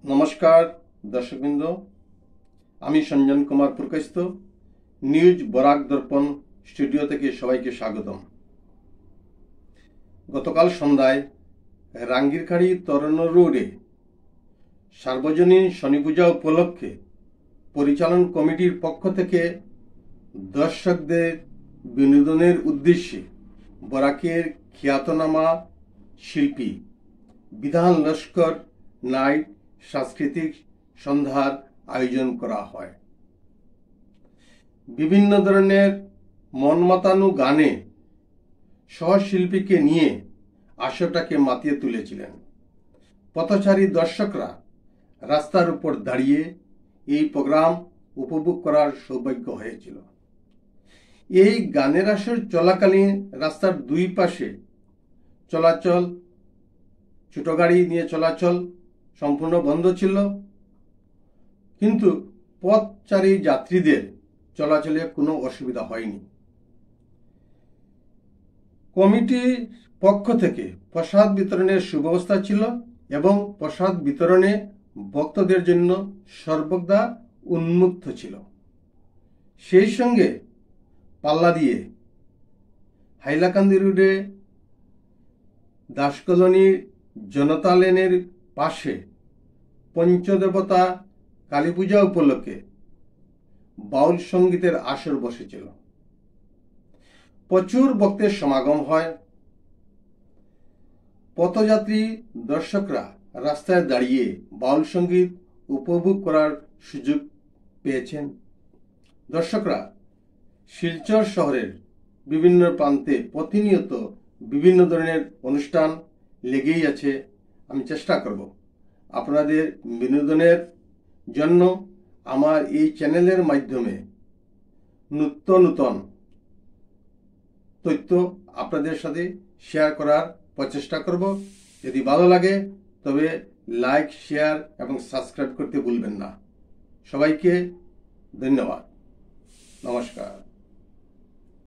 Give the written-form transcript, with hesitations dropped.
নমস্কার দর্শকবৃন্দ, আমি সঞ্জন কুমার পুরকাইস্ত নিউজ বরাক দর্পণ স্টুডিও থেকে সবাইকে স্বাগতম। গতকাল সন্ধ্যায় রাঙ্গিরখাড়ি তরুণ রোডে সার্বজনীন শনি পূজা উপলক্ষে পরিচালন কমিটির পক্ষ থেকে দর্শকদের বিনোদনের উদ্দেশ্যে বরাকের খ্যাতনামা শিল্পী বিধান লস্কর নাইট সাংস্কৃতিক সন্ধ্যার আয়োজন করা হয়। বিভিন্ন ধরনের মন মাতানো গানে সহশিল্পীকে নিয়ে আসরটাকে মাতিয়ে তুলেছিলেন। পথচারী দর্শকরা রাস্তার উপর দাঁড়িয়ে এই প্রোগ্রাম উপভোগ করার সৌভাগ্য হয়েছিল। এই গানের আসর চলাকালীন রাস্তার দুই পাশে চলাচল, ছোট গাড়ি নিয়ে চলাচল সম্পূর্ণ বন্ধ ছিল, কিন্তু পথচারী যাত্রীদের চলাচলে কোনো অসুবিধা হয়নি। কমিটির পক্ষ থেকে প্রসাদ বিতরণের সুব্যবস্থা ছিল এবং প্রসাদ বিতরণে ভক্তদের জন্য সর্বদা উন্মুক্ত ছিল। সেই সঙ্গে পাল্লা দিয়ে হাইলাকান্দি রোডে দাসকলোনির জনতা লেনের পাশে পঞ্চদেবতা কালী পূজা উপলক্ষে বাউল সঙ্গীতের আসর বসেছিল। প্রচুর ভক্তের সমাগম হয়। পথযাত্রী দর্শকরা রাস্তায় দাঁড়িয়ে বাউল সঙ্গীত উপভোগ করার সুযোগ পেয়েছেন। দর্শকরা শিলচর শহরের বিভিন্ন প্রান্তে প্রতিনিয়ত বিভিন্ন ধরনের অনুষ্ঠান লেগেই আছে। আমি চেষ্টা করব আপনাদের বিনোদনের জন্য আমার এই চ্যানেলের মাধ্যমে নূতন তথ্য আপনাদের সাথে শেয়ার করার প্রচেষ্টা করব। যদি ভালো লাগে তবে লাইক, শেয়ার এবং সাবস্ক্রাইব করতে ভুলবেন না। সবাইকে ধন্যবাদ। নমস্কার।